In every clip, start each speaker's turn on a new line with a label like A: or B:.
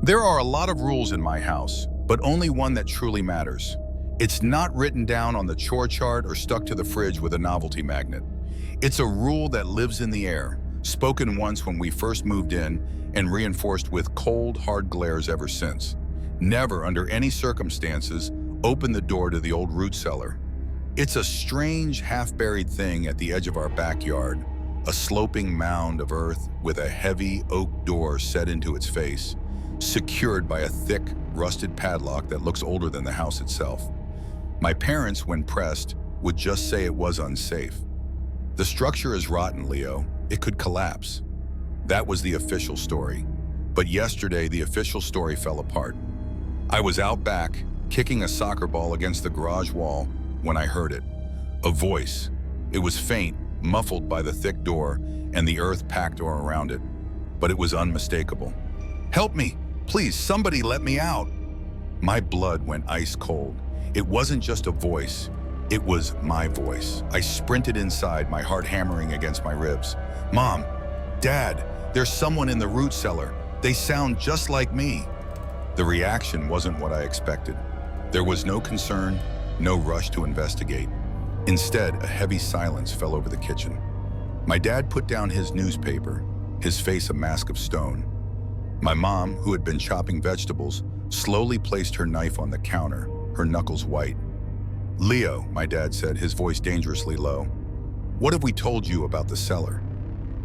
A: There are a lot of rules in my house, but only one that truly matters. It's not written down on the chore chart or stuck to the fridge with a novelty magnet. It's a rule that lives in the air, spoken once when we first moved in and reinforced with cold, hard glares ever since. Never, under any circumstances, open the door to the old root cellar. It's a strange, half-buried thing at the edge of our backyard, a sloping mound of earth with a heavy oak door set into its face, secured by a thick, rusted padlock that looks older than the house itself. My parents, when pressed, would just say it was unsafe. The structure is rotten, Leo. It could collapse. That was the official story. But yesterday, the official story fell apart. I was out back, kicking a soccer ball against the garage wall, when I heard it. A voice. It was faint, muffled by the thick door and the earth packed all around it. But it was unmistakable. "Help me! Please, somebody let me out!" My blood went ice cold. It wasn't just a voice. It was my voice. I sprinted inside, my heart hammering against my ribs. "Mom! Dad! There's someone in the root cellar. They sound just like me." The reaction wasn't what I expected. There was no concern, no rush to investigate. Instead, a heavy silence fell over the kitchen. My dad put down his newspaper, his face a mask of stone. My mom, who had been chopping vegetables, slowly placed her knife on the counter, her knuckles white. "Leo," my dad said, his voice dangerously low, "what have we told you about the cellar?"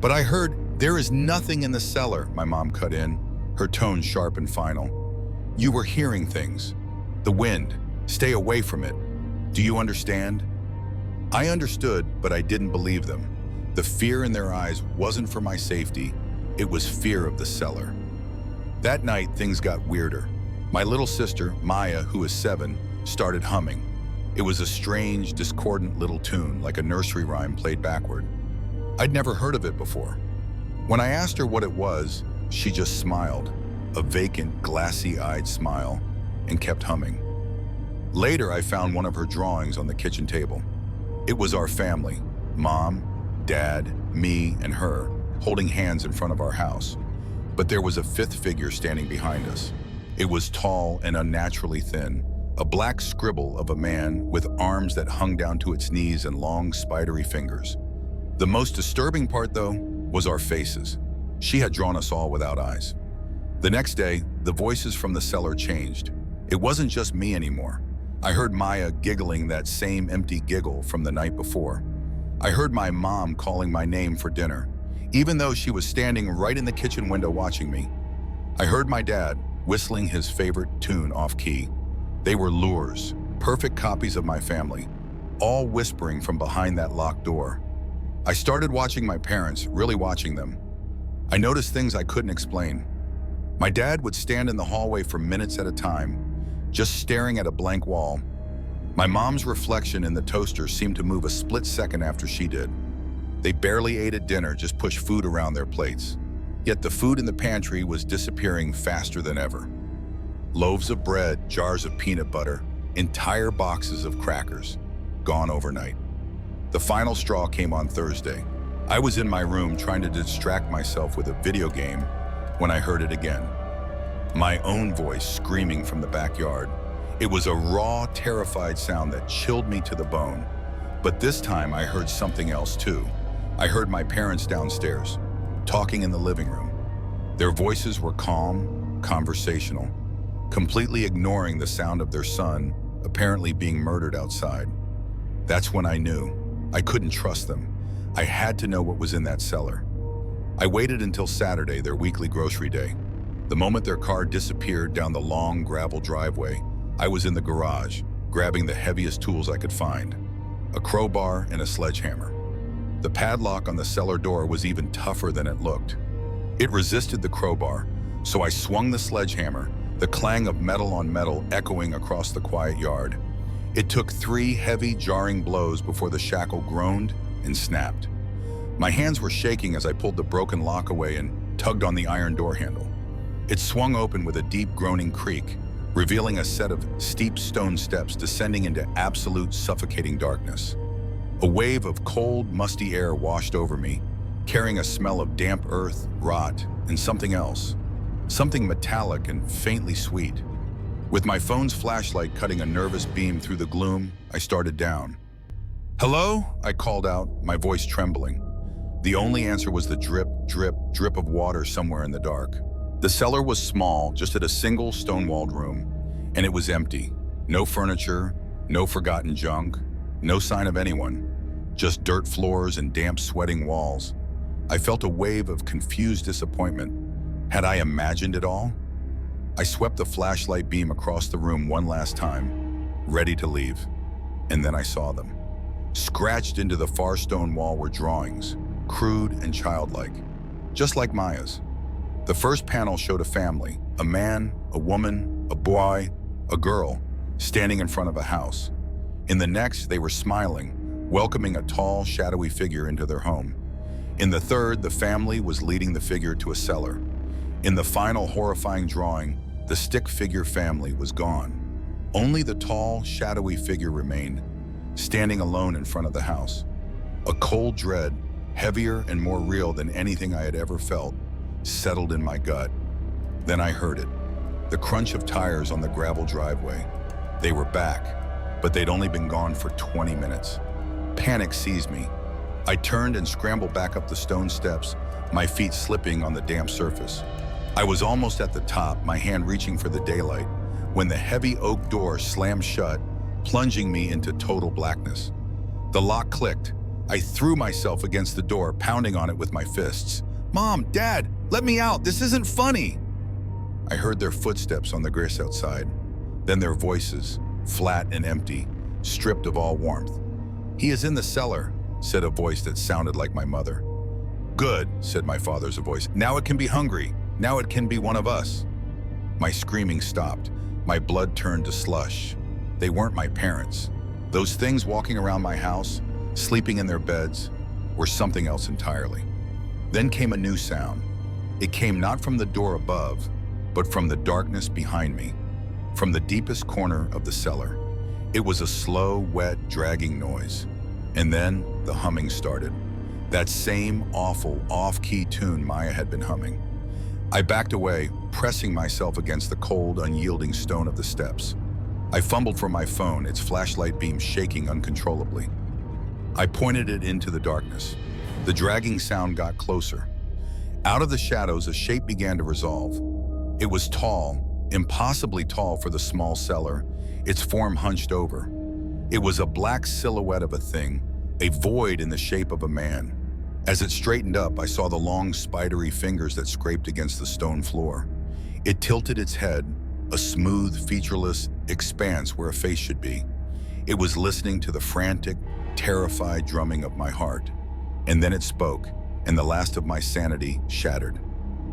A: "But I heard there is nothing in the cellar," my mom cut in, her tone sharp and final. "You were hearing things. The wind. Stay away from it. Do you understand?" I understood, but I didn't believe them. The fear in their eyes wasn't for my safety. It was fear of the cellar. That night, things got weirder. My little sister, Maya, who is 7, started humming. It was a strange, discordant little tune, like a nursery rhyme played backward. I'd never heard of it before. When I asked her what it was, she just smiled, a vacant, glassy-eyed smile, and kept humming. Later, I found one of her drawings on the kitchen table. It was our family, Mom, Dad, me, and her, holding hands in front of our house. But there was a fifth figure standing behind us. It was tall and unnaturally thin, a black scribble of a man with arms that hung down to its knees and long, spidery fingers. The most disturbing part, though, was our faces. She had drawn us all without eyes. The next day, the voices from the cellar changed. It wasn't just me anymore. I heard Maya giggling that same empty giggle from the night before. I heard my mom calling my name for dinner, even though she was standing right in the kitchen window watching me. I heard my dad whistling his favorite tune off-key. They were lures, perfect copies of my family, all whispering from behind that locked door. I started watching my parents, really watching them. I noticed things I couldn't explain. My dad would stand in the hallway for minutes at a time, just staring at a blank wall. My mom's reflection in the toaster seemed to move a split second after she did. They barely ate at dinner, just pushed food around their plates. Yet the food in the pantry was disappearing faster than ever. Loaves of bread, jars of peanut butter, entire boxes of crackers, gone overnight. The final straw came on Thursday. I was in my room trying to distract myself with a video game when I heard it again. My own voice screaming from the backyard. It was a raw, terrified sound that chilled me to the bone. But this time I heard something else too. I heard my parents downstairs, talking in the living room. Their voices were calm, conversational, completely ignoring the sound of their son apparently being murdered outside. That's when I knew. I couldn't trust them. I had to know what was in that cellar. I waited until Saturday, their weekly grocery day. The moment their car disappeared down the long gravel driveway, I was in the garage, grabbing the heaviest tools I could find, a crowbar and a sledgehammer. The padlock on the cellar door was even tougher than it looked. It resisted the crowbar, so I swung the sledgehammer, the clang of metal on metal echoing across the quiet yard. It took 3 heavy, jarring blows before the shackle groaned and snapped. My hands were shaking as I pulled the broken lock away and tugged on the iron door handle. It swung open with a deep groaning creak, revealing a set of steep stone steps descending into absolute suffocating darkness. A wave of cold, musty air washed over me, carrying a smell of damp earth, rot, and something else. something metallic and faintly sweet. With my phone's flashlight cutting a nervous beam through the gloom, I started down. "Hello?" I called out, my voice trembling. The only answer was the drip, drip, drip of water somewhere in the dark. The cellar was small, just at a single stone-walled room, and it was empty. No furniture, no forgotten junk, no sign of anyone. Just dirt floors and damp, sweating walls. I felt a wave of confused disappointment. Had I imagined it all? I swept the flashlight beam across the room one last time, ready to leave. And then I saw them. Scratched into the far stone wall were drawings, crude and childlike, just like Maya's. The first panel showed a family, a man, a woman, a boy, a girl, standing in front of a house. In the next, they were smiling, welcoming a tall, shadowy figure into their home. In the third, the family was leading the figure to a cellar. In the final horrifying drawing, the stick figure family was gone. Only the tall, shadowy figure remained, standing alone in front of the house. A cold dread, heavier and more real than anything I had ever felt, settled in my gut. Then I heard it, the crunch of tires on the gravel driveway. They were back, but they'd only been gone for 20 minutes. Panic seized me. I turned and scrambled back up the stone steps, my feet slipping on the damp surface. I was almost at the top, my hand reaching for the daylight, when the heavy oak door slammed shut, plunging me into total blackness. The lock clicked. I threw myself against the door, pounding on it with my fists. "Mom, Dad, let me out! This isn't funny!" I heard their footsteps on the grass outside, then their voices, flat and empty, stripped of all warmth. "He is in the cellar," said a voice that sounded like my mother. "Good," said my father's voice. "Now it can be hungry. Now it can be one of us." My screaming stopped. My blood turned to slush. They weren't my parents. Those things walking around my house, sleeping in their beds, were something else entirely. Then came a new sound. It came not from the door above, but from the darkness behind me, from the deepest corner of the cellar. It was a slow, wet, dragging noise. And then the humming started. That same awful, off-key tune Maya had been humming. I backed away, pressing myself against the cold, unyielding stone of the steps. I fumbled for my phone, its flashlight beam shaking uncontrollably. I pointed it into the darkness. The dragging sound got closer. Out of the shadows, a shape began to resolve. It was tall, impossibly tall for the small cellar, its form hunched over. It was a black silhouette of a thing, a void in the shape of a man. As it straightened up, I saw the long, spidery fingers that scraped against the stone floor. It tilted its head, a smooth, featureless expanse where a face should be. It was listening to the frantic, terrified drumming of my heart. And then it spoke, and the last of my sanity shattered.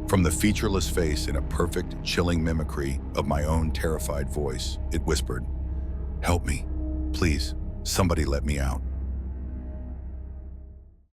A: From the featureless face, in a perfect, chilling mimicry of my own terrified voice, it whispered, "Help me. Please, somebody let me out."